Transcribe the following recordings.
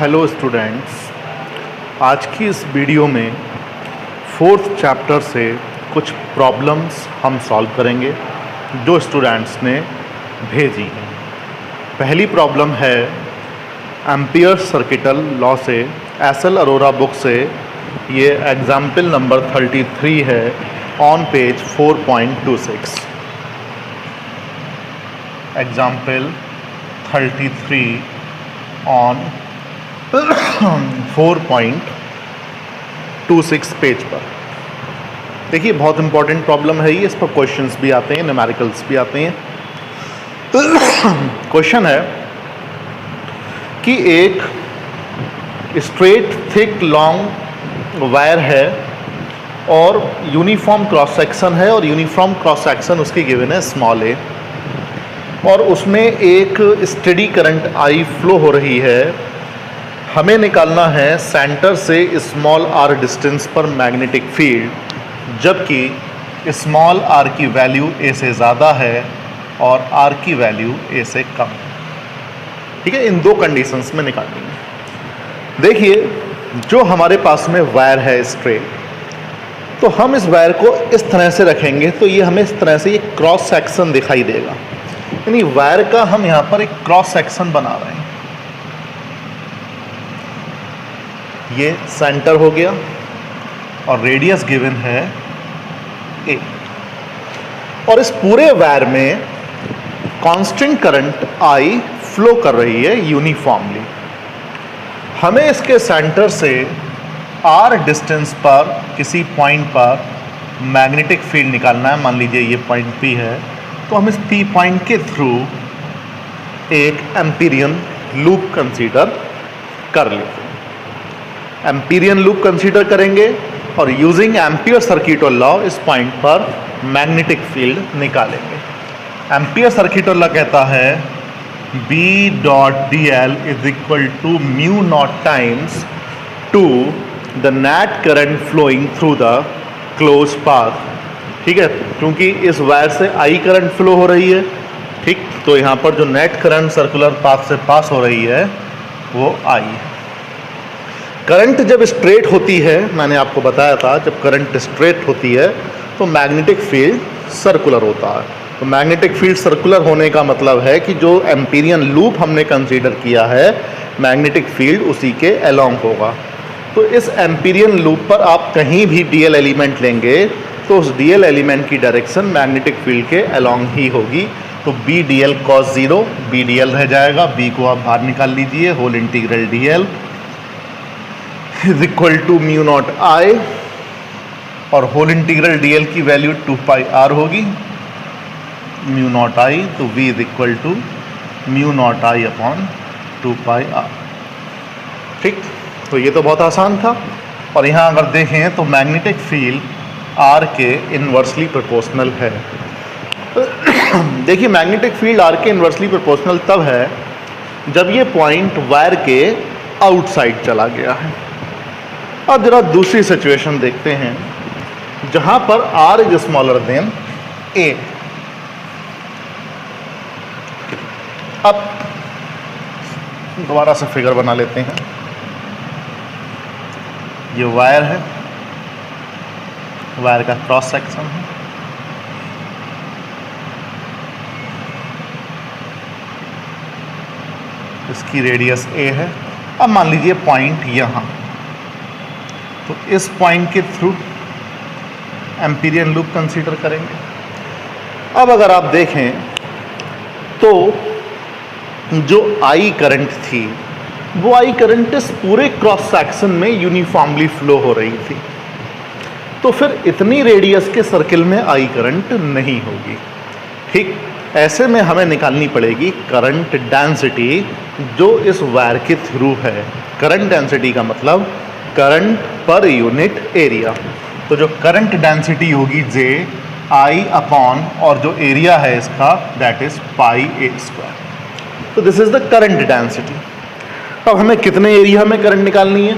Hello students, आज की इस वीडियो में फोर्थ चैप्टर से कुछ प्रॉब्लम्स हम सॉल्व करेंगे जो स्टूडेंट्स ने भेजी हैं। पहली प्रॉब्लम है एम्पियर सर्किटल लॉ से, एस.एल. अरोरा बुक से। ये एग्जाम्पल नंबर 33 है on page 4.26। Example 33 on 4.26 page पर। देखिए, बहुत इंपॉर्टेंट प्रॉब्लम है ये। इस पर क्वेश्चंस भी आते हैं, न्यूमेरिकल्स भी आते हैं। क्वेश्चन है कि एक स्ट्रेट थिक लॉन्ग वायर है और यूनिफॉर्म क्रॉस सेक्शन है, और यूनिफॉर्म क्रॉस सेक्शन उसकी गिवन है स्मॉल ए, और उसमें एक स्टेडी करंट आई फ्लो हो रही है। हमें निकालना है सेंटर से स्मॉल आर डिस्टेंस पर मैग्नेटिक फील्ड, जबकि स्मॉल आर की वैल्यू ए से ज़्यादा है और आर की वैल्यू ए से कम है। ठीक है, इन दो कंडीशंस में निकालनी है। देखिए, जो हमारे पास में वायर है स्ट्रेट, तो हम इस वायर को इस तरह से रखेंगे तो ये हमें इस तरह से ये क्रॉस सेक्शन दिखाई देगा। यानी वायर का हम यहाँ पर एक क्रॉस सेक्शन बना रहे हैं। ये सेंटर हो गया और रेडियस गिवन है ए, और इस पूरे वायर में कांस्टेंट करंट आई फ्लो कर रही है यूनिफॉर्मली। हमें इसके सेंटर से आर डिस्टेंस पर किसी पॉइंट पर मैग्नेटिक फील्ड निकालना है। मान लीजिए ये पॉइंट पी है, तो हम इस पी पॉइंट के थ्रू एक एम्पीरियन लूप कंसीडर कर लेते हैं। एम्पीरियन लूप कंसीडर करेंगे और यूजिंग एम्पियर सर्किटल लॉ इस पॉइंट पर मैग्नेटिक फील्ड निकालेंगे। एम्पियर सर्किटल लॉ कहता है B dot D L is equal to mu naught times to the net current flowing through the close path. ठीक है, क्योंकि इस वायर से आई करंट फ्लो हो रही है। ठीक, तो यहाँ पर जो नेट करंट सर्कुलर पाथ से पास हो रही है वो आई है। करंट जब स्ट्रेट होती है, मैंने आपको बताया था, जब करंट स्ट्रेट होती है तो मैग्नेटिक फील्ड सर्कुलर होता है। तो मैग्नेटिक फील्ड सर्कुलर होने का मतलब है कि जो एम्पीरियन लूप हमने कंसीडर किया है, मैग्नेटिक फील्ड उसी के अलोंग होगा। तो इस एम्पीरियन लूप पर आप कहीं भी डीएल एलिमेंट लेंगे तो उस डीएल एलिमेंट की डायरेक्शन मैग्नेटिक फील्ड के अलोंग ही होगी। तो B D L cos zero, B D L रह जाएगा, बी को आप बाहर निकाल लीजिए। Whole integral D L is equal to mu not I, और होल इंटीग्रल डी एल की वैल्यू 2 पाई आर होगी, म्यू नॉट आई। तो v is equal to mu not I upon 2 pi R. ठीक, तो ये तो बहुत आसान था। और यहाँ अगर देखें तो मैग्नेटिक फील्ड आर के इन्वर्सली प्रोपोर्शनल है। देखिए, मैग्नेटिक फील्ड आर के इन्वर्सली प्रोपोर्शनल तब है जब ये पॉइंट वायर के आउटसाइड चला गया है। अब जरा दूसरी सिचुएशन देखते हैं जहां पर आर इज स्मॉलर देन ए। अब दोबारा से फिगर बना लेते हैं। ये वायर है, वायर का क्रॉस सेक्शन है। इसकी रेडियस ए है। अब मान लीजिए पॉइंट यहां, तो इस पॉइंट के थ्रू एम्पीरियन लूप कंसीडर करेंगे। अब अगर आप देखें तो जो आई करंट थी, वो आई करंट इस पूरे क्रॉस सेक्शन में यूनिफॉर्मली फ्लो हो रही थी। तो फिर इतनी रेडियस के सर्किल में आई करंट नहीं होगी। ठीक, ऐसे में हमें निकालनी पड़ेगी करंट डेंसिटी जो इस वायर के थ्रू है। करंट डेंसिटी का मतलब करंट पर यूनिट एरिया। तो जो करंट डेंसिटी होगी जे आई अपॉन, और जो एरिया है इसका that is pi A square. तो this is the current density. अब हमें कितने एरिया में करंट निकालनी है?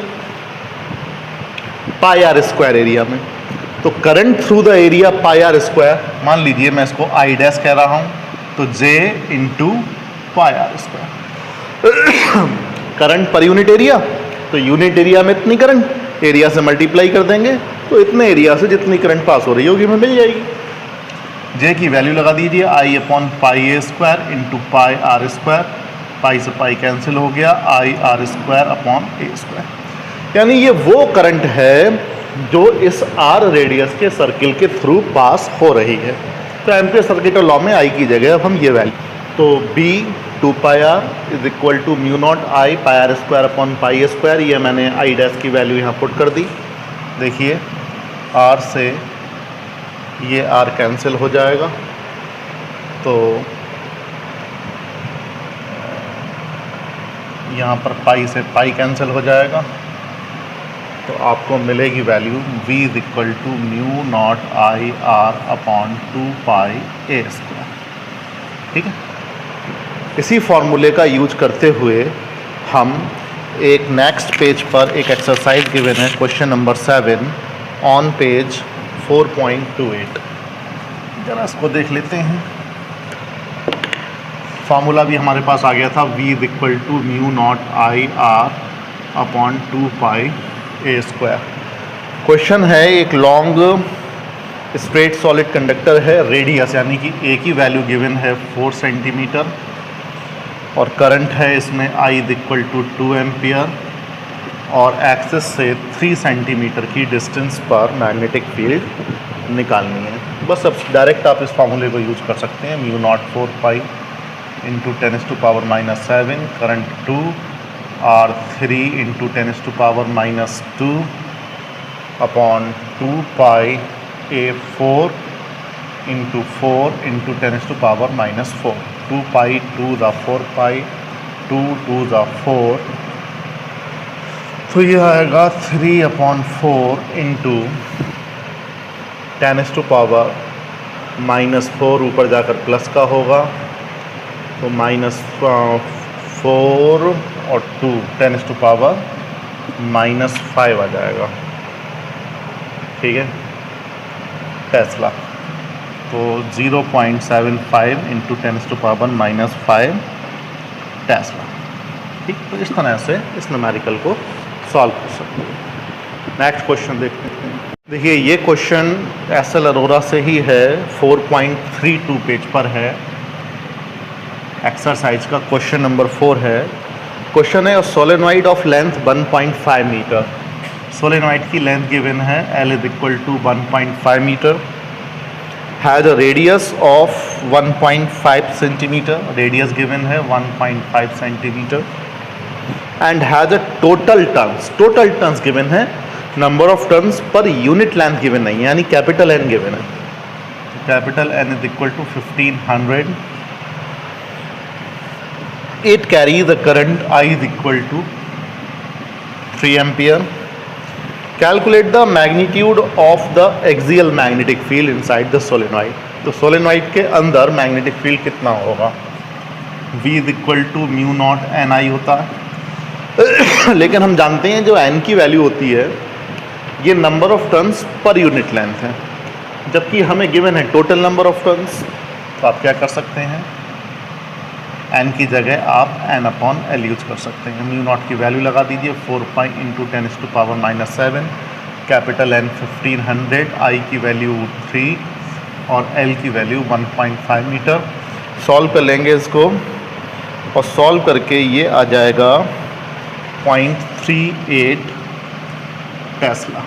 पाई आर स्क्वायर एरिया में। तो current through the area pi R square, मान लीजिए मैं इसको आई डैश कह रहा हूं, तो J into pi R square. Current per unit area, तो यूनिट एरिया में इतनी करंट, एरिया से मल्टीप्लाई कर देंगे तो इतने एरिया से जितनी करंट पास हो रही होगी हमें मिल जाएगी। जे की वैल्यू लगा दीजिए I upon pi A square into pi R square, pi से पाई कैंसिल हो गया, I R square upon A square. यानी ये वो करंट है जो इस आर रेडियस के सर्किल के थ्रू पास हो रही है। तो एम्पियर सर्किट लॉ में आई की जगह अब हम ये वैल्यू, तो B 2 pi R is equal to mu not I pi R square upon pi square, ये मैंने आई डैश की वैल्यू यहाँ पुट कर दी। देखिए आर से ये आर कैंसिल हो जाएगा, तो यहाँ पर पाई से पाई कैंसिल हो जाएगा, तो आपको मिलेगी value v is equal to mu not I R upon 2 pi A square. ठीक है, इसी फॉर्मूले का यूज करते हुए हम एक नेक्स्ट पेज पर एक एक्सरसाइज गिवन है, क्वेश्चन नंबर 7 ऑन पेज 4.28, जरा इसको देख लेते हैं। फार्मूला भी हमारे पास आ गया था, v is equal to mu not I R upon 2 pi A square. Question है एक लॉन्ग स्ट्रेट सॉलिड कंडक्टर है, रेडियस यानी कि ए की वैल्यू गिवन है 4 सेंटीमीटर और करंट है इसमें I is equal to 2 ampere और एक्सिस से 3 सेंटीमीटर की डिस्टेंस पर मैग्नेटिक फील्ड निकालनी है। बस अब डायरेक्ट आप इस फार्मूले को यूज कर सकते हैं, mu naught 4 pi into 10⁻⁻⁷, current 2 और 3 इंटू 10⁻⁻² अपॉन 2 पाई ए 4 इंटू 4 इंटू 10⁻⁻⁴, 2 पाई 2 ज़ा 4 पाई, 2 2 ज़ा 4, तो ये आएगा 3/4 इंटू 10⁻⁻⁴, ऊपर जाकर प्लस का होगा तो -4 और 2 10⁻⁻⁵ आ जाएगा। ठीक है, टेस्ला, तो 0.75 इंटू 10⁻⁻⁵ टेस्ला। ठीक, तो इस तरह से इस न्यूमेरिकल को सॉल्व कर सकते हैं। नेक्स्ट क्वेश्चन देखते हैं। देखिए ये क्वेश्चन एसएल अरोरा से ही है, 4.32 पेज पर है, एक्सरसाइज का क्वेश्चन नंबर 4 है। क्वेश्चन है solenoid of length 1.5 metre, solenoid की लेंथ गिवन है L is equal to 1.5 metre, has a radius of 1.5 centimetre, radius given है 1.5 centimetre, and has a total turns given है, number of turns per unit length given नहीं, यानी capital N given है, capital N is equal to 1500, it carries the current I is equal to 3 ampere. Calculate the magnitude of the axial magnetic field inside the solenoid. तो solenoid के अंदर magnetic field कितना होगा, V is equal to mu naught NI होता है लेकिन हम जानते हैं जो N की वैल्यू होती है ये number of turns per unit length है, जबकि हमें गिवन है टोटल नंबर ऑफ टर्न्स। तो आप क्या कर सकते हैं, N की जगह आप N/L यूज कर सकते हैं। म्यू नॉट की वैल्यू लगा दीजिए 4 pi into 10⁻⁻⁷, capital N 1500, I की वैल्यू 3 और L की वैल्यू 1.5 मीटर। सॉल्व कर लेंगे इसको और सॉल्व करके ये आ जाएगा 0.38 टेस्ला।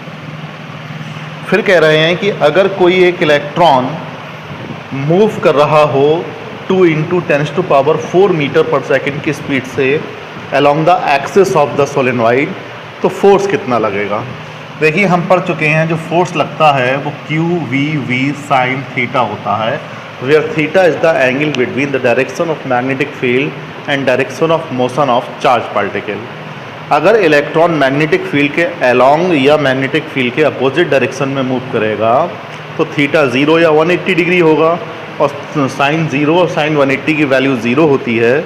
फिर कह रहे हैं कि अगर कोई एक इलेक्ट्रॉन मूव कर रहा हो 2 इंटू 10⁻⁴ मीटर पर सेकेंड की स्पीड से along the axis of the solenoid, तो फोर्स कितना लगेगा। देखिए हम पढ़ चुके हैं जो फोर्स लगता है वो QVV sin थीटा होता है, where theta is the angle between the direction of magnetic field and direction of motion of charge particle. अगर इलेक्ट्रॉन मैग्नेटिक फील्ड के अलोंग या मैग्नेटिक फील्ड के अपोजिट डायरेक्शन में मूव करेगा तो थीटा 0 या 180 डिग्री होगा, और साइन 0 और साइन 180 की वैल्यू 0 होती है,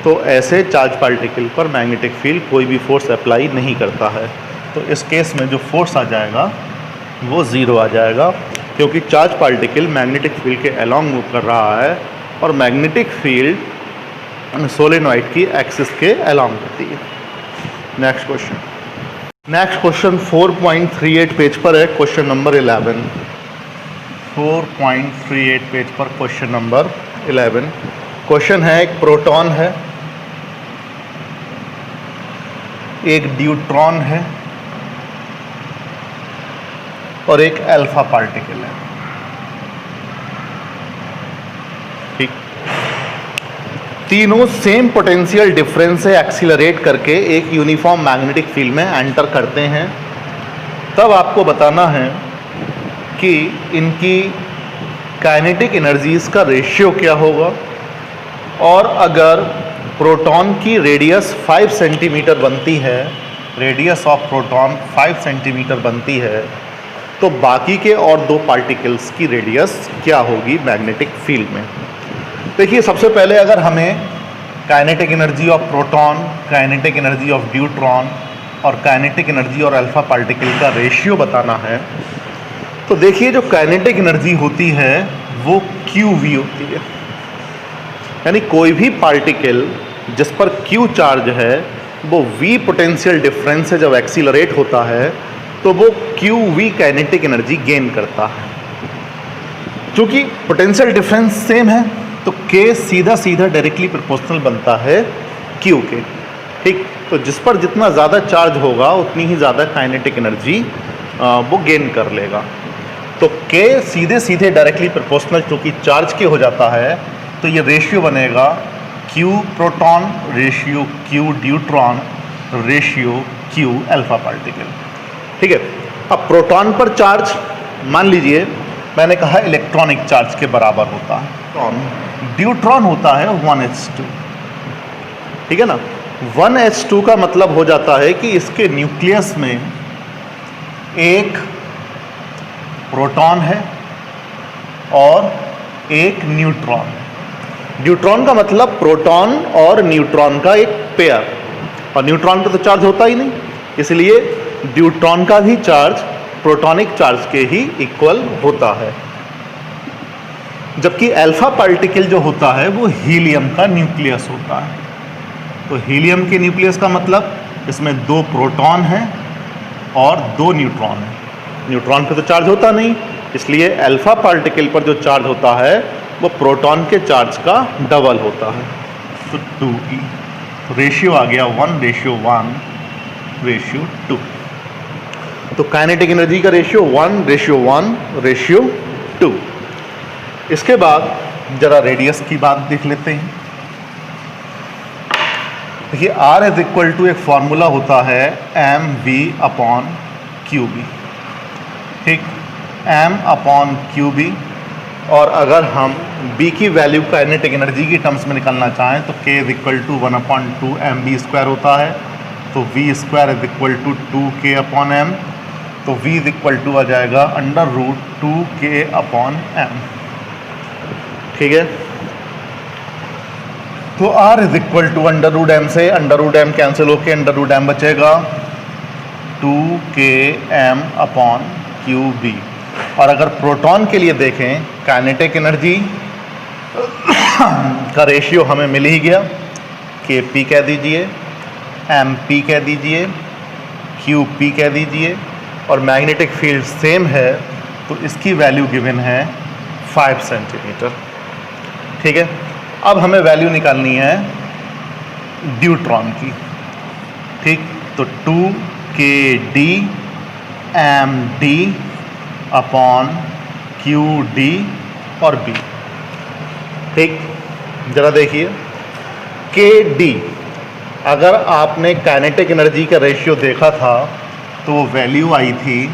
तो ऐसे चार्ज पार्टिकल पर मैग्नेटिक फील्ड कोई भी फोर्स अप्लाई नहीं करता है। तो इस केस में जो फोर्स आ जाएगा वो 0 आ जाएगा, क्योंकि चार्ज पार्टिकल मैग्नेटिक फील्ड के अलोंग मूव कर रहा है और मैग्नेटिक फील्ड सोलेनॉइड की एक्सिस के अलोंग होती है। नेक्स्ट क्वेश्चन 4.38 पेज पर है, क्वेश्चन नंबर 11। 4.38 पेज पर क्वेश्चन नंबर 11। क्वेश्चन है, एक प्रोटॉन है, एक न्यूट्रॉन है और एक अल्फा पार्टिकल है। ठीक, तीनों सेम पोटेंशियल डिफरेंस से एक्सीलरेट करके एक यूनिफॉर्म मैग्नेटिक फील्ड में एंटर करते हैं। तब आपको बताना है कि इनकी काइनेटिक एनर्जीज का रेशियो क्या होगा, और अगर प्रोटॉन की रेडियस 5 सेंटीमीटर बनती है, रेडियस ऑफ प्रोटॉन 5 सेंटीमीटर बनती है, तो बाकी के और दो पार्टिकल्स की रेडियस क्या होगी मैग्नेटिक फील्ड में। देखिए, सबसे पहले अगर हमें kinetic energy of proton, kinetic energy of neutron और काइनेटिक एनर्जी और अल्फा पार्टिकल का रेशियो बताना है, तो देखिए जो काइनेटिक एनर्जी होती है वो QV होती है। यानी कोई भी पार्टिकल जिस पर Q चार्ज है वो V पोटेंशियल डिफरेंस से जब एक्सीलरेट होता है तो वो QV काइनेटिक एनर्जी गेन करता है। क्योंकि पोटेंशियल डिफरेंस सेम है तो K सीधा डायरेक्टली प्रोपोर्शनल बनता है Q के। ठीक, तो जिस पर जितना ज़्यादा चार्ज होगा उतनी ही ज़्यादा काइनेटिक एनर्जी वो गेन कर लेगा। तो K सीधे डायरेक्टली प्रोपोर्शनल क्योंकि चार्ज के हो जाता है, तो ये रेशियो बनेगा Q proton ratio Q neutron ratio Q alpha particle. ठीक है, अब प्रोटॉन पर चार्ज मान लीजिए मैंने कहा इलेक्ट्रॉनिक चार्ज के बराबर होता है, न्यूट्रॉन होता है 1h2। ठीक है ना, 1h2 का मतलब हो जाता है कि इसके न्यूक्लियस में एक प्रोटॉन है और एक न्यूट्रॉन है। न्यूट्रॉन का मतलब प्रोटॉन और न्यूट्रॉन का एक पेयर, और न्यूट्रॉन पे तो चार्ज होता ही नहीं, इसलिए न्यूट्रॉन का भी चार्ज प्रोटॉनिक चार्ज के ही इक्वल होता है। जबकि अल्फा पार्टिकल जो होता है वो हीलियम का न्यूक्लियस होता है। तो हीलियम के न्यूक्लियस का मतलब इसमें 2 प्रोटॉन हैं और 2 न्यूट्रॉन हैं। न्यूट्रॉन पे तो चार्ज होता नहीं, इसलिए अल्फा पार्टिकल पर जो चार्ज होता है वो प्रोटॉन के चार्ज का डबल होता है। तो 2e, रेशियो आ गया 1:1:2। तो काइनेटिक एनर्जी का रेशियो 1:1:2। इसके बाद जरा रेडियस की बात देख लेते हैं। देखिए, R इज इक्वल टू एक फॉर्मूला होता है mv/qb। ठीक, m/qb, और अगर हम B की वैल्यू काइनेटिक एनर्जी की टर्म्स में निकालना चाहें तो K is equal to 1/2mv² होता है। तो v² is equal to 2k/m, तो v इज इक्वल टू आ जाएगा √2k/m। ठीक है, तो R is equal to √m से √m कैंसिल होके √m बचेगा 2km/qb। और अगर प्रोटॉन के लिए देखें, काइनेटिक एनर्जी का रेशियो हमें मिल ही गया, Kp कह दीजिए, Mp कह दीजिए, Qp कह दीजिए, और मैग्नेटिक फील्ड सेम है तो इसकी वैल्यू गिवन है 5 सेंटीमीटर। ठीक है, अब हमें वैल्यू निकालनी है न्यूट्रॉन की। ठीक, तो 2kdmd/qd और b। ठीक, जरा देखिए kd, अगर आपने काइनेटिक एनर्जी का रेशियो देखा था तो वो वैल्यू आई थी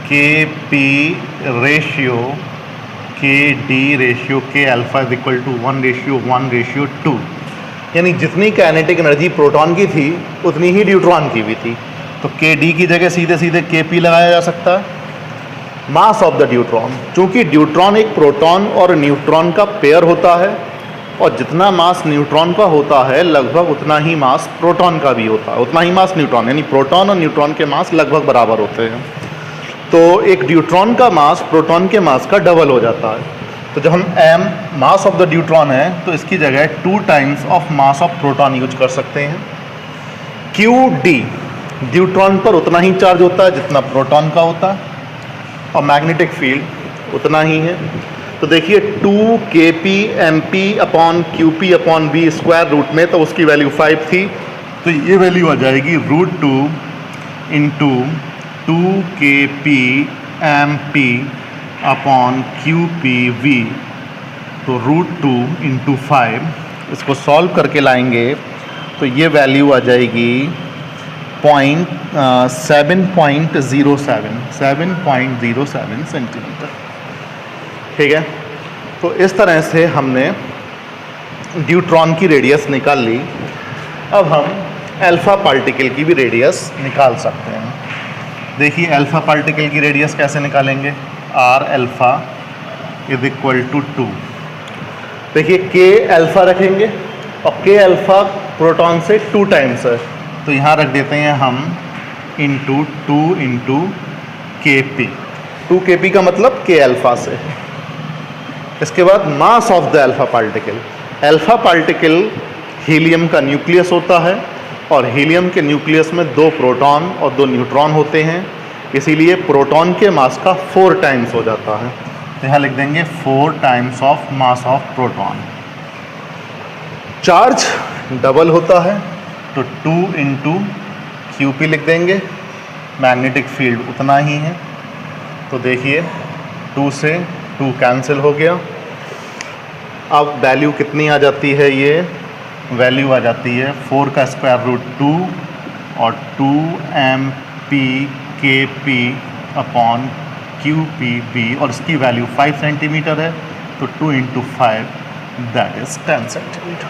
Kp ratio Kd ratio K alpha is equal to 1:1:2। यानी जितनी काइनेटिक एनर्जी प्रोटॉन की थी उतनी ही न्यूट्रॉन की भी थी। तो Kd की जगह सीधे Kp लगाया जा सकता है। मास ऑफ द न्यूट्रॉन, चूँकि न्यूट्रॉन एक प्रोटॉन और न्यूट्रॉन का पेयर होता है, और जितना मास न्यूट्रॉन का होता है लगभग उतना ही मास प्रोटॉन का भी होता है, उतना ही मास न्यूट्रॉन, यानी प्रोटॉन और न्यूट्रॉन के मास लगभग बराबर होते हैं। तो एक न्यूट्रॉन का मास प्रोटॉन के मास का डबल हो जाता है। तो जब हम m mass of the neutron है तो इसकी जगह 2 times of mass of proton use कर सकते हैं। क्यू डी, न्यूट्रॉन पर उतना ही चार्ज होता है जितना प्रोटॉन का होता है, और मैग्नेटिक फील्ड उतना ही है। तो देखिए 2 kp mp upon qp upon v square root में, तो उसकी वैल्यू 5 थी, तो ये वैल्यू आ जाएगी √2 into 2 kp mp upon qpv, तो √2 इंटू 5। इसको सॉल्व करके लाएंगे तो ये वैल्यू आ जाएगी 7.07 सेंटीमीटर। ठीक है, तो इस तरह से हमने न्यूट्रॉन की रेडियस निकाल ली। अब हम अल्फा पार्टिकल की भी रेडियस निकाल सकते हैं। देखिए अल्फा पार्टिकल की रेडियस कैसे निकालेंगे, r alpha is equal to 2। देखिए k अल्फा रखेंगे और k अल्फा प्रोटॉन से 2 टाइम्स है, तो यहाँ रख देते हैं हम इंटू 2 इंटू kp। 2 kp का मतलब k अल्फा से। इसके बाद mass of the alpha particle. Alpha particle helium का न्यूक्लियस होता है, और हीलियम के न्यूक्लियस में 2 प्रोटॉन और 2 न्यूट्रॉन होते हैं, इसीलिए प्रोटॉन के मास का 4 टाइम्स हो जाता है। तो यहाँ लिख देंगे 4 times of mass of proton. Charge double होता है, तो 2 इंटू QP लिख देंगे, मैग्नेटिक फील्ड उतना ही है। तो देखिए 2 से 2 कैंसिल हो गया। अब वैल्यू कितनी आ जाती है, ये वैल्यू आ जाती है 4 का स्क्वायर रूट 2 और 2 mp kp अपॉन qpb, और इसकी वैल्यू 5 सेंटीमीटर है, तो 2 इंटू 5 दैट इज 10 सेंटीमीटर।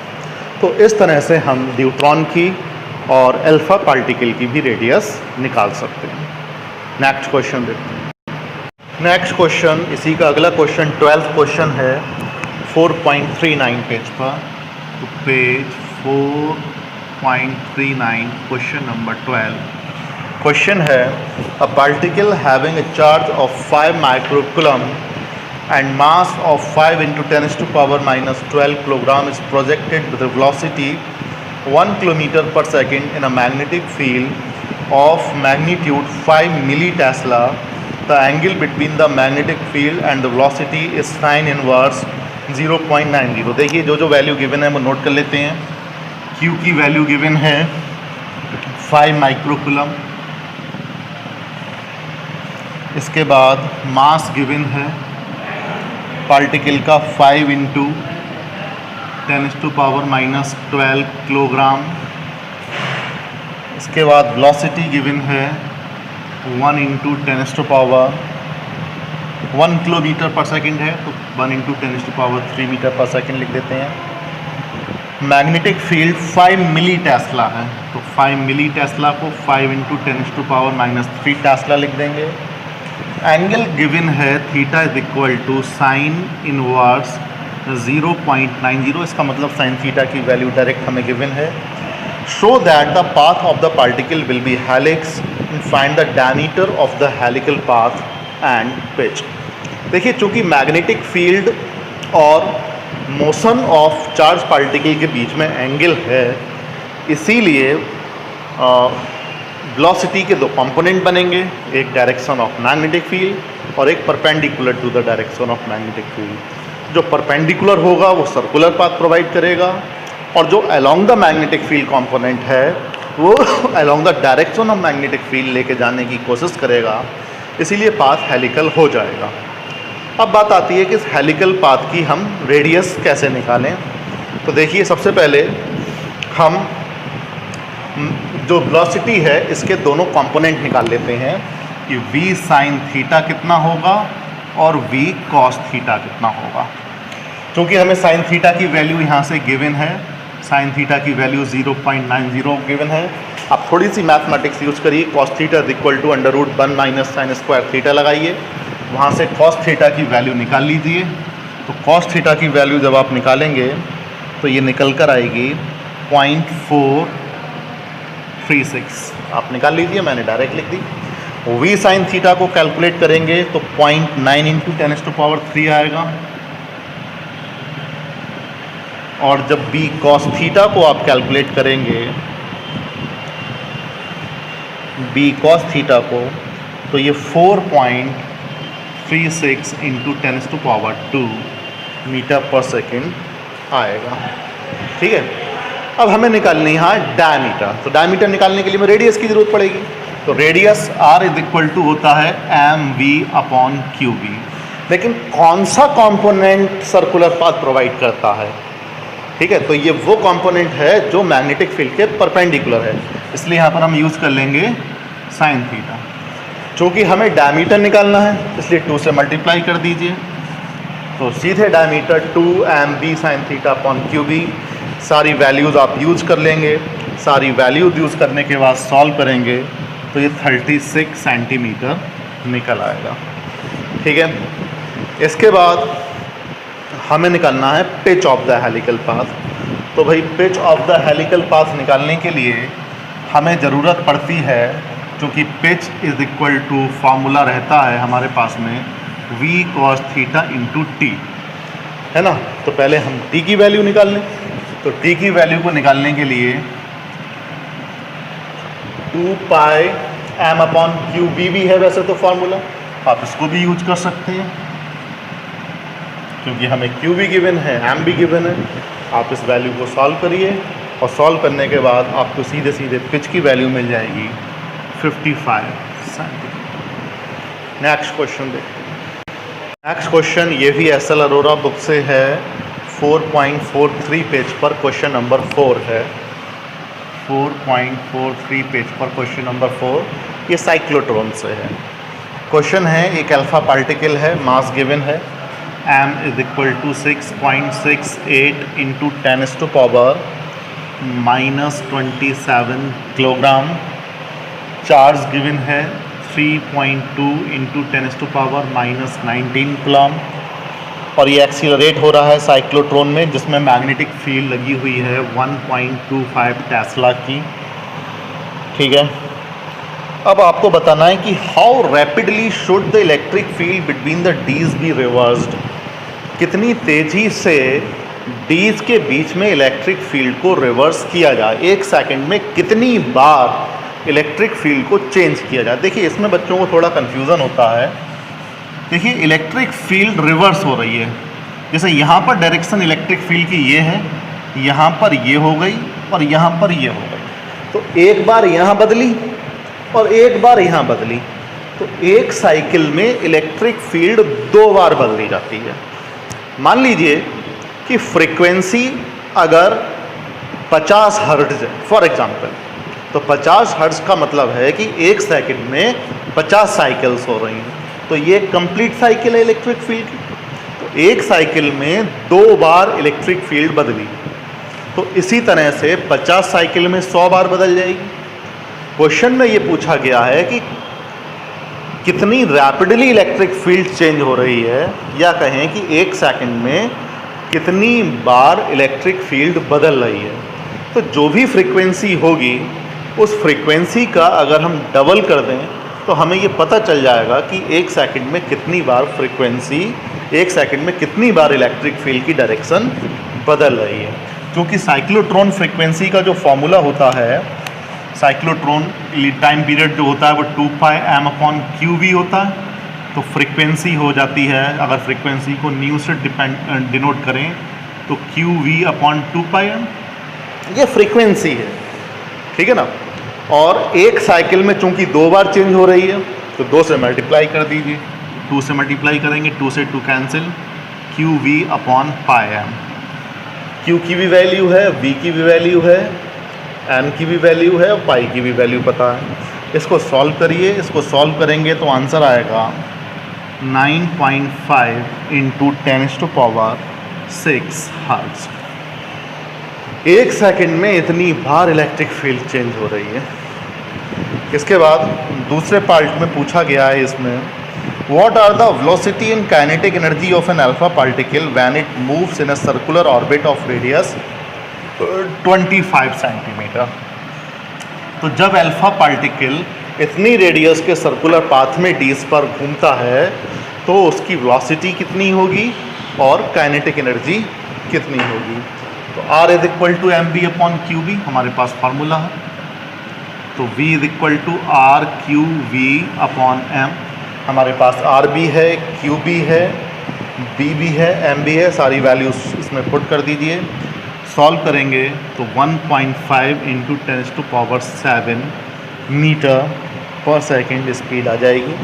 तो इस तरह से हम न्यूट्रॉन की और अल्फा पार्टिकल की भी रेडियस निकाल सकते हैं। नेक्स्ट क्वेश्चन देखते हैं। नेक्स्ट क्वेश्चन, इसी का अगला क्वेश्चन 12th क्वेश्चन है 4.39 पेज पर। तो पेज 4.39 क्वेश्चन नंबर 12। क्वेश्चन है a particle having a charge of 5 microcoulomb and mass of 5 into 10 to power minus 12 kilogram is projected with a velocity 1 kilometer per second in a magnetic field of magnitude 5 millitesla. The angle between the magnetic field and the velocity is sin inverse 0.90. देखिए जो जो value given है वो note कर लेते हैं। Q की value given है 5 माइक्रोकूलम, इसके बाद मास गिवन है पार्टिकल का 5 into 10 to power minus 12 kilogram. इसके बाद वेलोसिटी गिवन है 1 into 10 to power 1 kilometre per second है, तो 1 into 10 to power 3 metre per second लिख देते हैं। मैग्नेटिक फील्ड 5 मिली टेस्ला है, तो 5 मिली टेस्ला को 5 into 10 to power minus 3 tesla लिख देंगे। एंगल गिवन है theta is equal to sine inverse 0.90, इसका मतलब साइन थीटा की वैल्यू डायरेक्ट हमें गिवन है। Show that the path of the particle will be helix and find the diameter of the helical path and pitch. देखिए चूँकि magnetic field और motion of charge particle के बीच में angle है, इसीलिए वेलोसिटी के 2 कंपोनेंट बनेंगे, एक डायरेक्शन ऑफ मैग्नेटिक फील्ड और एक perpendicular to the direction of magnetic field. जो परपेंडिकुलर होगा वो सर्कुलर पाथ प्रोवाइड करेगा, और जो along the magnetic field component है वो along the direction of magnetic field लेके जाने की कोशिश करेगा, इसीलिए पाथ हेलिकल हो जाएगा। अब बात आती है कि इस हेलिकल पाथ की हम रेडियस कैसे निकालें। तो देखिए सबसे पहले हम जो वेलोसिटी है इसके दोनों कंपोनेंट निकाल लेते हैं कि v साइन थीटा कितना होगा और v कॉस थीटा कितना होगा। क्योंकि हमें साइन थीटा की वैल्यू यहाँ से गिवन है, साइन थीटा की वैल्यू 0.90 गिवन है। आप थोड़ी सी मैथमेटिक्स यूज़ करिए, cos theta is equal to √1 minus sine square theta लगाइए, वहाँ से कॉस थीटा की वैल्यू निकाल लीजिए। तो कॉस थीटा की वैल्यू जब आप निकालेंगे तो ये निकल कर आएगी 0.436। आप निकाल लीजिए, मैंने डायरेक्ट लिख दी। वी साइन थीटा को कैलकुलेट करेंगे तो 0.9 इंटू 10 टू पावर 3 आएगा, और जब बी कॉस थीटा को आप कैलकुलेट करेंगे बी कॉस थीटा को, तो ये 4.36 इंटू 10⁻² मीटर पर सेकेंड आएगा। ठीक है, अब हमें निकालनी है डायमीटर। तो डायमीटर निकालने के लिए हमें रेडियस की ज़रूरत पड़ेगी। तो radius R is equal to होता है mv/qb। लेकिन कौन सा कंपोनेंट सर्कुलर पाथ प्रोवाइड करता है? ठीक है, तो ये वो कंपोनेंट है जो मैग्नेटिक फील्ड के परपेंडिकुलर है, इसलिए यहाँ पर हम यूज़ कर लेंगे साइन थीटा। चूँकि हमें डायमीटर निकालना है इसलिए 2 से मल्टीप्लाई कर दीजिए, तो सीधे डायमीटर 2mv sin θ/qb। सारी वैल्यूज़ आप यूज़ कर लेंगे, सारी वैल्यूज़ यूज़ करने के बाद सॉल्व करेंगे तो ये 36 सेंटीमीटर निकल आएगा। ठीक है, इसके बाद हमें निकालना है pitch of the helical path. तो भाई pitch of the helical path निकालने के लिए हमें ज़रूरत पड़ती है, क्योंकि pitch is equal to formula रहता है हमारे पास में v cos θ इंटू टी, है ना। तो पहले हम t की वैल्यू निकाल लें। तो t की वैल्यू को निकालने के लिए 2πm/qb भी है वैसे तो फार्मूला, आप इसको भी यूज कर सकते हैं, क्योंकि हमें q भी गिवन है, m भी गिवन है। आप इस वैल्यू को सॉल्व करिए और सॉल्व करने के बाद आपको सीधे सीधे पिच की वैल्यू मिल जाएगी 55 सेंटीमीटर। नेक्स्ट क्वेश्चन देखते हैं। नेक्स्ट क्वेश्चन ये भी SL अरोरा बुक से है, 4.43 पेज पर क्वेश्चन नंबर 4 है। 4.43 पेज पर क्वेश्चन नंबर 4, ये साइक्लोट्रॉन से है। क्वेश्चन है, एक अल्फा पार्टिकल है, मास गिवन है m is equal to 6.68 into 10⁻⁻27 kilogram. Charge given है 3.2 इंटू 10⁻⁻19 कूलम, और ये एक्सीलरेट हो रहा है साइक्लोट्रॉन में, जिसमें मैग्नेटिक फील्ड लगी हुई है 1.25 टेस्ला की। ठीक है, अब आपको बताना है कि how rapidly should the electric field between the dees be reversed. कितनी तेज़ी से डीज के बीच में इलेक्ट्रिक फील्ड को रिवर्स किया जाए, 1 सेकंड में कितनी बार इलेक्ट्रिक फील्ड को चेंज किया जाए। देखिए, इसमें बच्चों को थोड़ा कन्फ्यूज़न होता है। देखिए, इलेक्ट्रिक फील्ड रिवर्स हो रही है, जैसे यहाँ पर डायरेक्शन इलेक्ट्रिक फील्ड की ये है, यहाँ पर ये हो गई और यहाँ पर ये हो गई। तो एक बार यहाँ बदली और एक बार यहाँ बदली, तो एक साइकिल में इलेक्ट्रिक फील्ड 2 बार बदली जाती है। मान लीजिए कि फ्रीक्वेंसी अगर 50 हर्ट्ज है फॉर एग्जांपल, तो 50 हर्ट्ज का मतलब है कि 1 सेकंड में 50 साइकिल्स हो रही हैं। तो ये कंप्लीट साइकिल है इलेक्ट्रिक फील्ड की। तो एक साइकिल में 2 बार इलेक्ट्रिक फील्ड बदली, तो इसी तरह से 50 साइकिल में 100 बार बदल जाएगी। क्वेश्चन में ये पूछा गया है कि कितनी रैपिडली इलेक्ट्रिक फील्ड चेंज हो रही है, या कहें कि 1 सेकंड में कितनी बार इलेक्ट्रिक फील्ड बदल रही है। तो जो भी फ्रीक्वेंसी होगी उस फ्रीक्वेंसी का अगर हम डबल कर दें तो हमें ये पता चल जाएगा कि 1 सेकंड में कितनी बार फ्रीक्वेंसी, 1 सेकंड में कितनी बार इलेक्ट्रिक फील्ड की डायरेक्शन बदल रही है। क्योंकि साइक्लोट्रॉन फ्रीक्वेंसी का जो फॉर्मूला होता है, साइक्लोट्रॉन टाइम पीरियड जो होता है वो 2πm/qb होता है। तो फ्रीक्वेंसी हो जाती है, अगर फ्रीक्वेंसी को न्यू से डिनोट करें तो qv/2πm, ये फ्रीक्वेंसी है। ठीक है ना। और एक साइकिल में चूंकि 2 बार चेंज हो रही है तो 2 से मल्टीप्लाई कर दीजिए, 2 से मल्टीप्लाई करेंगे, 2 से 2 कैंसिल, qv/πm। q की भी वैल्यू है, v की भी वैल्यू है, m की भी वैल्यू है और पाई की भी वैल्यू पता है। इसको सॉल्व करिए, इसको सॉल्व करेंगे तो आंसर आएगा 9.5 इंटू 10⁻6 हर्ट्ज। 1 सेकंड में इतनी बार इलेक्ट्रिक फील्ड चेंज हो रही है। इसके बाद दूसरे पार्ट में पूछा गया है इसमें, what are the velocity and kinetic energy of an alpha particle when it moves in a circular orbit of radius 25 centimetre. तो जब अल्फा पार्टिकल इतनी रेडियस के सर्कुलर पाथ में डीज पर घूमता है तो उसकी वेलोसिटी कितनी होगी और काइनेटिक एनर्जी कितनी होगी। तो R is equal to mv/qb हमारे पास फार्मूला है। तो v is equal to R Q V upon M. हमारे पास आर भी है, क्यू भी है, बी भी है, एम भी है, सारी वैल्यूज इसमें पुट कर दीजिए। सॉल्व करेंगे तो 1.5 इंटू 10⁻⁷ मीटर पर सेकेंड स्पीड आ जाएगी।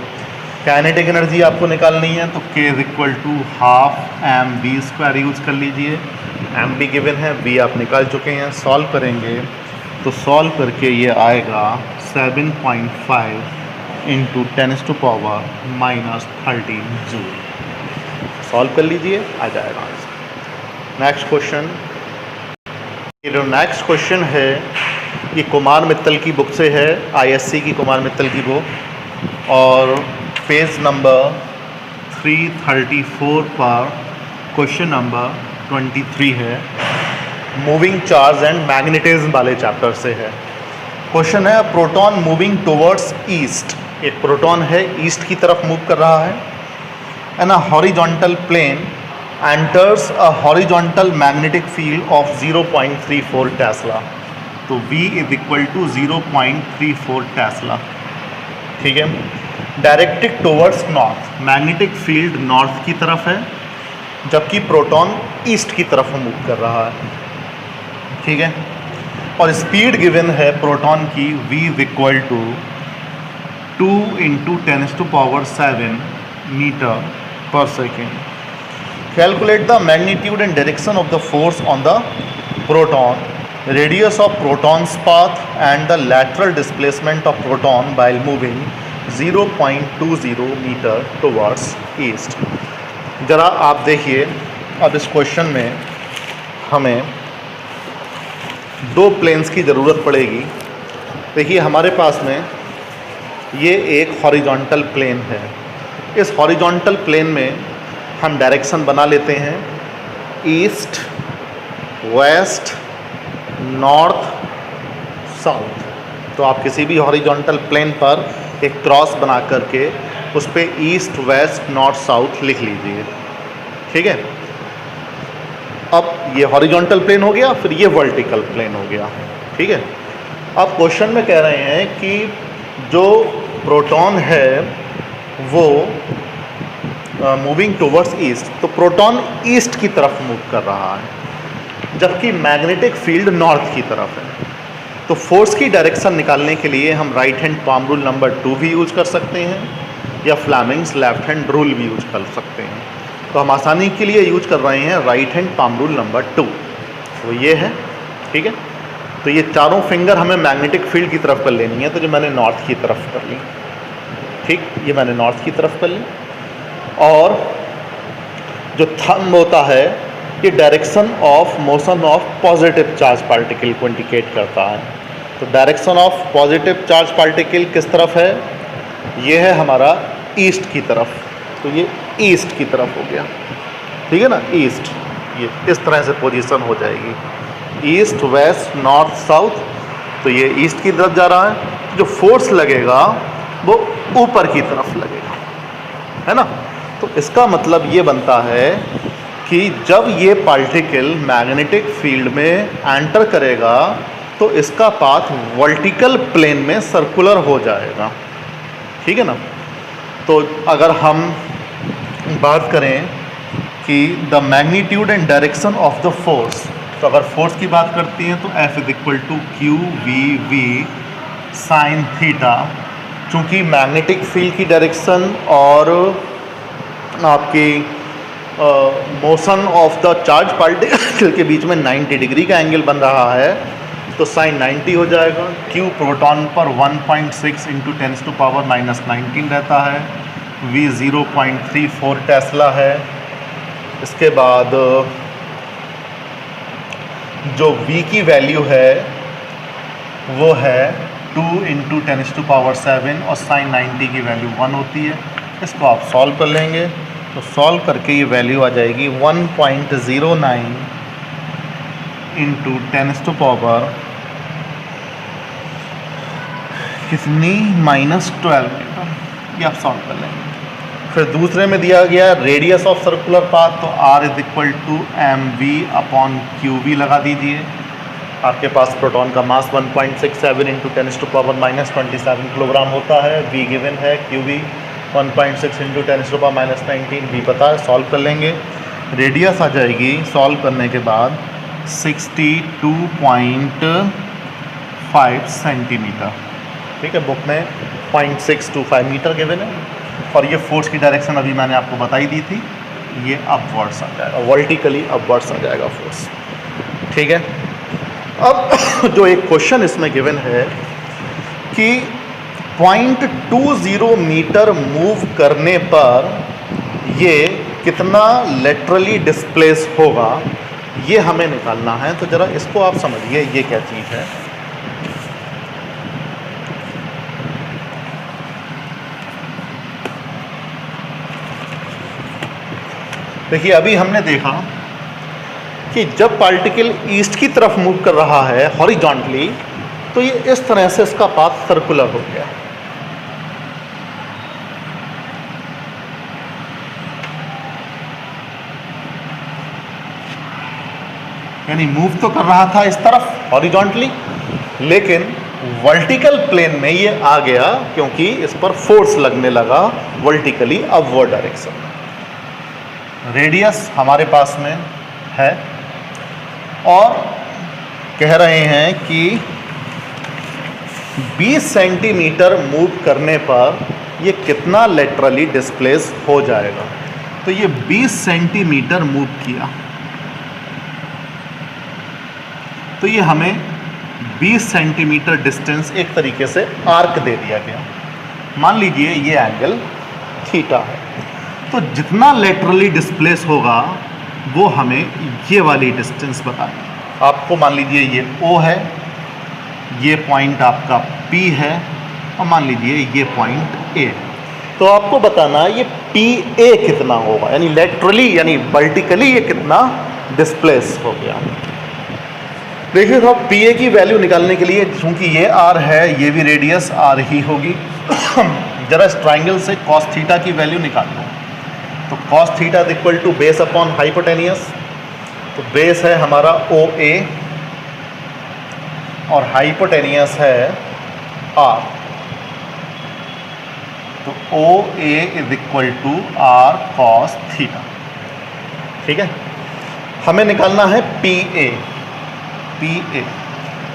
काइनेटिक एनर्जी आपको निकालनी है तो k is equal to half M V square use कर लीजिए। एम भी गिवन है, बी आप निकाल चुके हैं। सॉल्व करेंगे तो सॉल्व करके ये आएगा 7.5 इंटू 10⁻⁻13 जूल। सॉल्व कर लीजिए, आ जाएगा आंसर। नेक्स्ट क्वेश्चन, ये जो नेक्स्ट क्वेश्चन है ये कुमार मित्तल की बुक से है, आईएससी की कुमार मित्तल की बुक, और पेज नंबर 334 पर क्वेश्चन नंबर 23 है। मूविंग चार्ज एंड मैग्नेटिज्म वाले चैप्टर से है। क्वेश्चन है प्रोटॉन मूविंग टुवर्ड्स ईस्ट। एक प्रोटॉन है, ईस्ट की तरफ मूव कर रहा है and a horizontal plane enters a horizontal magnetic field of 0.34 tesla. तो V is equal to 0.34 tesla. ठीक है, directed towards north, magnetic field north की तरफ है जबकि प्रोटॉन ईस्ट की तरफ मूव कर रहा है। ठीक है, और स्पीड गिवन है प्रोटॉन की V is equal to 2 into 10⁻⁷ metre per second. Calculate the magnitude and direction of the force on the proton, radius of protons path and the lateral displacement of proton while moving 0.20 metre towards east. ज़रा आप देखिए, अब इस question में हमें दो planes की ज़रूरत पड़ेगी। देखिए हमारे पास में ये एक हॉरिजॉन्टल प्लेन है। इस हॉरिजॉन्टल प्लेन में हम डायरेक्शन बना लेते हैं ईस्ट, वेस्ट, नॉर्थ, साउथ। तो आप किसी भी हॉरिजॉन्टल प्लेन पर एक क्रॉस बना करके उस पर ईस्ट, वेस्ट, नॉर्थ, साउथ लिख लीजिए। ठीक है, अब ये हॉरिजॉन्टल प्लेन हो गया, फिर ये वर्टिकल प्लेन हो गया। ठीक है, अब क्वेश्चन में कह रहे हैं कि जो प्रोटॉन है वो मूविंग टुवर्ड्स ईस्ट, तो प्रोटॉन ईस्ट की तरफ मूव कर रहा है जबकि मैग्नेटिक फील्ड नॉर्थ की तरफ है। तो फोर्स की डायरेक्शन निकालने के लिए हम right hand palm rule number 2 भी यूज कर सकते हैं या फ्लेमिंग्स लेफ्ट हैंड रूल भी यूज कर सकते हैं। तो हम आसानी के लिए यूज कर रहे हैं right hand palm rule number 2, वो ये है। ठीक है, तो ये चारों फिंगर हमें मैग्नेटिक फील्ड की तरफ कर लेनी है, तो जो मैंने नॉर्थ की तरफ कर ली। ठीक, ये मैंने नॉर्थ की तरफ कर ली। और जो थंब होता है ये direction of motion of positive charge particle को इंडिकेट करता है। तो direction of positive charge particle किस तरफ है? ये है हमारा ईस्ट की तरफ, तो ये ईस्ट की तरफ हो गया। ठीक है ना, ईस्ट, ये इस तरह से पोजीशन हो जाएगी, ईस्ट, वेस्ट, नॉर्थ, साउथ। तो ये ईस्ट की तरफ जा रहा है, जो फोर्स लगेगा वो ऊपर की तरफ लगेगा, है ना। तो इसका मतलब ये बनता है कि जब ये पार्टिकल मैग्नेटिक फील्ड में एंटर करेगा तो इसका पाथ वर्टिकल प्लेन में सर्कुलर हो जाएगा। ठीक है ना। तो अगर हम बात करें कि the magnitude and direction of the force, तो अगर फोर्स की बात करती हैं तो F is equal to Q V V sine theta. चूँकि मैग्नेटिक फील्ड की डायरेक्शन और आपकी motion of the charge particle के बीच में 90 डिग्री का एंगल बन रहा है, तो साइन 90 हो जाएगा। क्यू प्रोटॉन पर 1.6 इंटू 10⁻⁻19 रहता है, V 0.34 टेस्ला है। इसके बाद जो V की वैल्यू है वो है 2 इंटू 10⁻⁷ और साइन 90 की वैल्यू 1 होती है। इसको आप सॉल्व कर लेंगे तो सॉल्व करके ये वैल्यू आ जाएगी 1.09 इंटू 10⁻⁻ कितनी -12 मीटर। ये आप सॉल्व कर लेंगे। फिर दूसरे में दिया गया रेडियस ऑफ सर्कुलर पाथ, तो R is equal to M V upon Q V लगा दीजिए। आपके पास प्रोटॉन का मास 1.67 इंटू 10⁻⁻27 किलोग्राम होता है। वी गिवन है क्यूवी 1.6 इंटू 10⁻⁻19 भी पता है, सॉल्व कर लेंगे। रेडियस आ जाएगी सॉल्व करने के बाद 62.5 सेंटीमीटर। ठीक है, बुक में 0.625 मीटर गिवन है। और ये फोर्स की डायरेक्शन अभी मैंने आपको बताई दी थी, ये अपवर्ड्स आ जाएगा, वर्टिकली अपवर्ड्स आ जाएगा फोर्स। ठीक है, अब जो एक क्वेश्चन इसमें गिवन है कि 0.20 मीटर मूव करने पर ये कितना लेटरली डिस्प्लेस होगा, ये हमें निकालना है। तो ज़रा इसको आप समझिए, ये क्या चीज़ है। देखिए, अभी हमने देखा कि जब पार्टिकल ईस्ट की तरफ मूव कर रहा है हॉरिजॉन्टली, तो ये इस तरह से इसका पाथ सर्कुलर हो गया। यानी मूव तो कर रहा था इस तरफ हॉरिजॉन्टली, लेकिन वर्टिकल प्लेन में ये आ गया क्योंकि इस पर फोर्स लगने लगा वर्टिकली अपवर्ड डायरेक्शन में। रेडियस हमारे पास में है और कह रहे हैं कि 20 सेंटीमीटर मूव करने पर ये कितना लेटरली डिस्प्लेस हो जाएगा। तो ये 20 सेंटीमीटर मूव किया, तो ये हमें 20 सेंटीमीटर डिस्टेंस एक तरीके से आर्क दे दिया गया। मान लीजिए ये एंगल थीटा है, तो जितना लेटरली डिस्प्लेस होगा वो हमें ये वाली डिस्टेंस बतानी है। आपको मान लीजिए ये O है, ये पॉइंट आपका P है, और मान लीजिए ये पॉइंट A। तो आपको बताना ये PA कितना होगा, यानी लेटरली यानी वर्टिकली ये कितना डिस्प्लेस हो गया। देखिए साहब, PA की वैल्यू निकालने के लिए चूंकि ये R है, ये भी रेडियस R ही होगी। जरा इस ट्राइंगल से cos थीटा की वैल्यू निकाल लो। तो cos theta is equal to base upon hypotenuse. तो बेस है हमारा OA और हाइपोटेनियस है R। तो OA is equal to R cos theta. ठीक है, हमें निकालना है PA।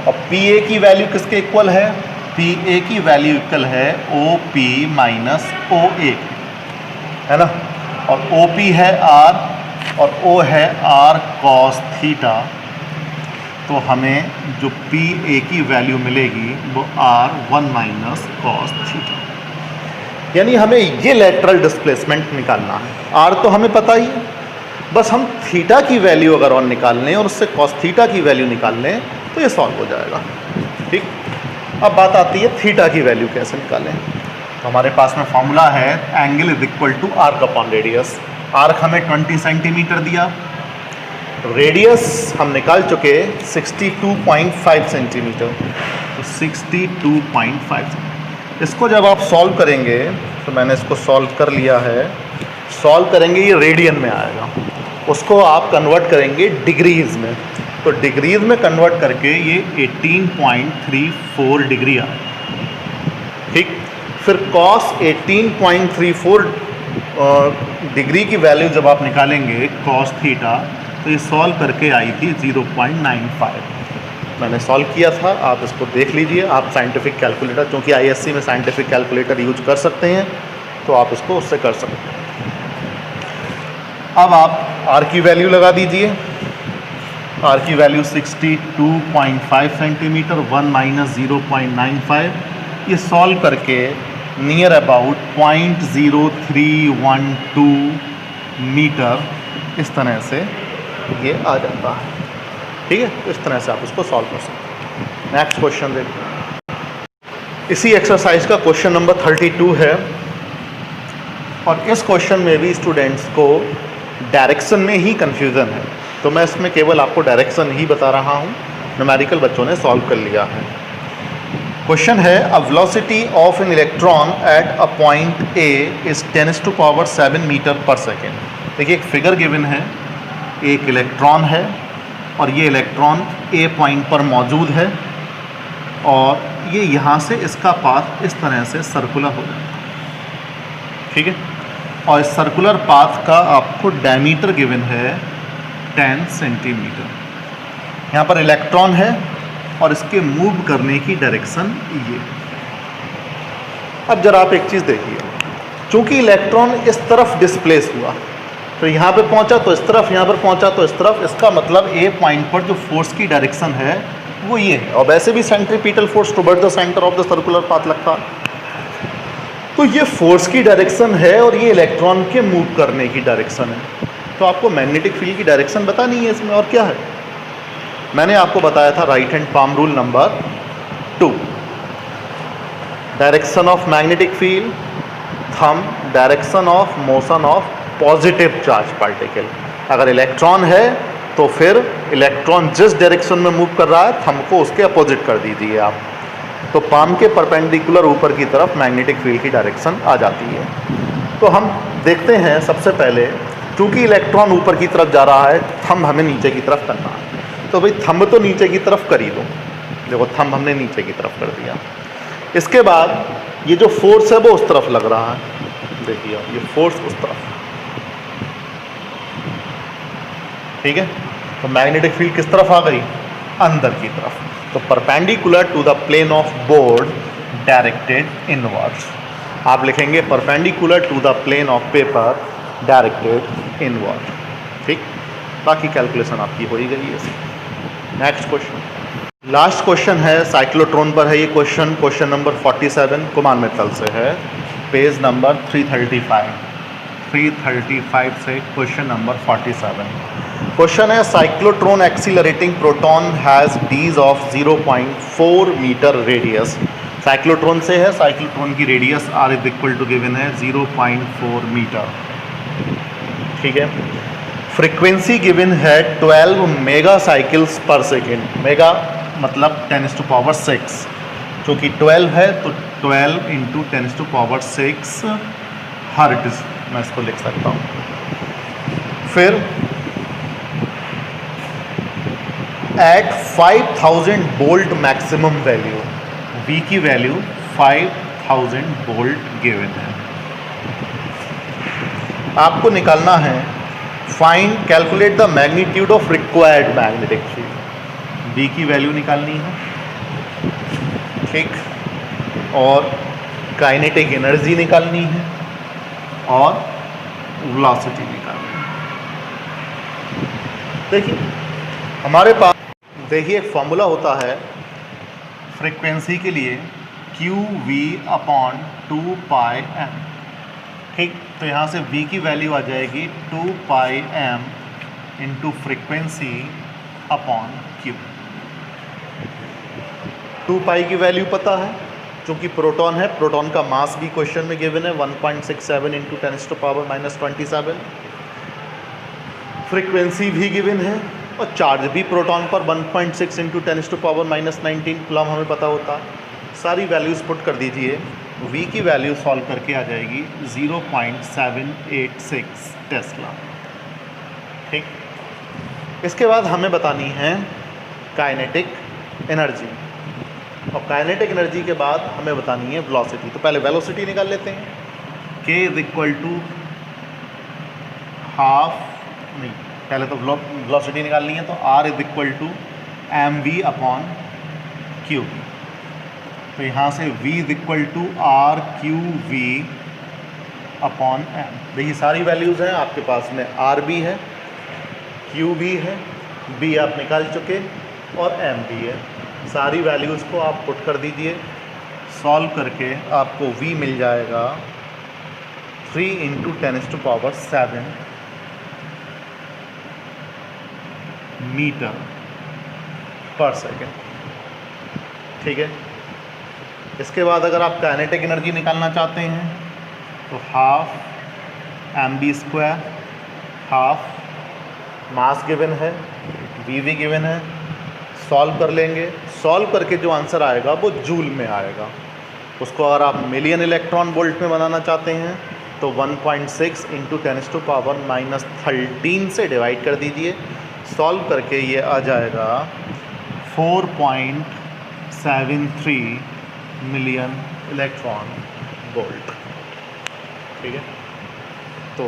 और PA की वैल्यू किसके इक्वल है? PA की वैल्यू इक्वल है OP माइनस OA, है ना। और OP है R और O है R cos थीटा। तो हमें जो PA की वैल्यू मिलेगी वो R1 माइनस cos थीटा। यानी हमें ये लेटरल डिस्प्लेसमेंट निकालना है। R तो हमें पता ही है, बस हम थीटा की वैल्यू अगर और निकाल लें और उससे cos थीटा की वैल्यू निकाल लें तो ये सॉल्व हो जाएगा। ठीक, अब बात आती है थीटा की वैल्यू कैसे निकालें। तो हमारे पास में फॉर्मूला है angle is equal to arc upon radius. Arc हमें 20 सेंटीमीटर दिया, रेडियस हम निकाल चुके 62.5 सेंटीमीटर। तो 62.5, इसको जब आप सॉल्व करेंगे, तो मैंने इसको सॉल्व कर लिया है, सॉल्व करेंगे ये रेडियन में आएगा, उसको आप कन्वर्ट करेंगे डिग्रीज में। तो डिग्रीज में कन्वर्ट करके ये 18.34 डिग्री आएगा। ठीक, फिर cos 18.34 डिग्री की वैल्यू जब आप निकालेंगे cos थीटा, तो ये सॉल्व करके आई थी 0.95। मैंने सॉल्व किया था, आप इसको देख लीजिए। आप साइंटिफिक कैलकुलेटर, क्योंकि ISC में साइंटिफिक कैलकुलेटर यूज कर सकते हैं, तो आप इसको उससे कर सकते हैं। अब आप R की वैल्यू लगा दीजिए। R की वैल्यू 62.5 सेंटीमीटर, 1 माइनस 0.95, ये सॉल्व करके नियर अबाउट 0.0312 मीटर इस तरह से ये आ जाता है। ठीक है, तो इस तरह से आप इसको सॉल्व कर सकते हैं। नेक्स्ट क्वेश्चन देखते हैं। इसी एक्सरसाइज का क्वेश्चन नंबर 32 है, और इस क्वेश्चन में भी स्टूडेंट्स को डायरेक्शन में ही कन्फ्यूज़न है, तो मैं इसमें केवल आपको डायरेक्शन ही बता रहा हूँ। न्यूमेरिकल बच्चों ने सॉल्व कर लिया है। क्वेश्चन है a velocity of an electron at a point A is 10⁻⁷ metre per second. देखिए, एक फिगर गिवन है, एक इलेक्ट्रॉन है और ये इलेक्ट्रॉन ए पॉइंट पर मौजूद है और ये यहाँ से इसका पाथ इस तरह से सर्कुलर हो जाता है, ठीक है। और इस सर्कुलर पाथ का आपको डायमीटर गिवन है 10 सेंटीमीटर। यहाँ पर इलेक्ट्रॉन है और इसके मूव करने की डायरेक्शन ये। अब जरा आप एक चीज़ देखिए, चूंकि इलेक्ट्रॉन इस तरफ डिस्प्लेस हुआ तो यहाँ पे पहुँचा तो इस तरफ, यहाँ पर पहुँचा तो इस तरफ, इसका मतलब ए पॉइंट पर जो फोर्स की डायरेक्शन है वो ये है। और वैसे भी centripetal force toward the centre of the circular path लगता है, तो ये फोर्स की डायरेक्शन है और ये इलेक्ट्रॉन के मूव करने की डायरेक्शन है। तो आपको मैग्नेटिक फील्ड की डायरेक्शन बतानी है इसमें, और क्या है। मैंने आपको बताया था right hand palm rule number 2, direction of magnetic field, thumb, direction of motion of positive charge particle. अगर इलेक्ट्रॉन है तो फिर इलेक्ट्रॉन जिस डायरेक्शन में मूव कर रहा है थंब को उसके अपोजिट कर दीजिए आप, तो पाम के परपेंडिकुलर ऊपर की तरफ मैग्नेटिक फील्ड की डायरेक्शन आ जाती है। तो हम देखते हैं सबसे पहले, क्योंकि इलेक्ट्रॉन ऊपर की तरफ जा रहा है, थंब हमें नीचे की तरफ करना है। तो भाई थंब तो नीचे की तरफ कर ही दो, देखो थंब हमने नीचे की तरफ कर दिया। इसके बाद ये जो फोर्स है वो उस तरफ लग रहा है, देखिए ये फोर्स उस तरफ, ठीक है। तो मैग्नेटिक फील्ड किस तरफ आ गई, अंदर की तरफ। तो perpendicular to the plane of board directed inwards, आप लिखेंगे perpendicular to the plane of paper directed inward, ठीक। बाकी कैलकुलेशन आपकी हो ही गई है। नेक्स्ट क्वेश्चन, लास्ट क्वेश्चन है, साइक्लोट्रॉन पर है ये क्वेश्चन, क्वेश्चन नंबर 47 कुमान मेटल से है, पेज नंबर 335 से क्वेश्चन नंबर 47। क्वेश्चन है, cyclotron accelerating proton has dees of 0.4 metre radius. Cyclotron से है, साइक्लोट्रॉन की radius R is equal to given है 0.4 मीटर, ठीक है। फ्रीक्वेंसी गिवन है 12 mega cycles per second, mega मतलब 10⁻⁶, क्योंकि 12 है तो 12 इंटू 10⁻⁶ हर्ट्ज, मैं इसको लिख सकता हूँ। फिर at 5000 volt maximum value, V की वैल्यू 5000 वोल्ट गिवन है। आपको निकालना है, find calculate the magnitude of required magnetic field, V की वैल्यू निकालनी है, ठीक। और काइनेटिक एनर्जी निकालनी है और वेलोसिटी निकालनी है। देखिए हमारे पास, देखिए एक फॉर्मूला होता है फ्रीक्वेंसी के लिए, QV/2πm, ठीक। तो यहाँ से V की वैल्यू आ जाएगी 2πm into frequency upon Q। 2π की वैल्यू पता है, क्योंकि प्रोटॉन है, प्रोटॉन का मास भी क्वेश्चन में गिवन है 1.67 इंटू 10⁻⁻27। फ्रीक्वेंसी भी गिवन है और चार्ज भी प्रोटॉन पर 1.6 इंटू 10⁻⁻19 कूलम हमें पता होता है। सारी वैल्यूज़ पुट कर दीजिए, V की वैल्यू सॉल्व करके आ जाएगी 0.786 टेस्ला, ठीक। इसके बाद हमें बतानी है काइनेटिक एनर्जी, और काइनेटिक एनर्जी के बाद हमें बतानी है वेलोसिटी। तो पहले वेलोसिटी निकाल लेते हैं, K = हाफ, नहीं पहले तो वेलोसिटी निकालनी है, तो R = mv/q। तो यहाँ से V = r/q/v/m। देखिए सारी वैल्यूज़ हैं आपके पास में, R भी है, Q भी है, B आप निकाल चुके और M भी है। सारी वैल्यूज़ को आप पुट कर दीजिए, सॉल्व करके आपको V मिल जाएगा 3 इंटू 10⁻⁷ मीटर पर सेकेंड, ठीक है। इसके बाद अगर आप काइनेटिक एनर्जी निकालना चाहते हैं तो हाफ mv², हाफ मास गिवन है, V भी गिवन है, सॉल्व कर लेंगे। सॉल्व करके जो आंसर आएगा वो जूल में आएगा। उसको अगर आप मिलियन इलेक्ट्रॉन वोल्ट में बनाना चाहते हैं तो 1.6 इंटू 10⁻⁻13 से डिवाइड कर दीजिए, सॉल्व करके ये आ जाएगा 4.73 मिलियन इलेक्ट्रॉन वोल्ट। ठीक है, तो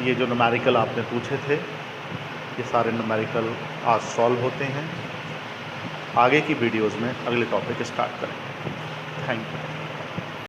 ये जो न्यूमेरिकल आपने पूछे थे ये सारे न्यूमेरिकल आज सॉल्व होते हैं। आगे की वीडियोस में अगले टॉपिक स्टार्ट करेंगे। Thank you.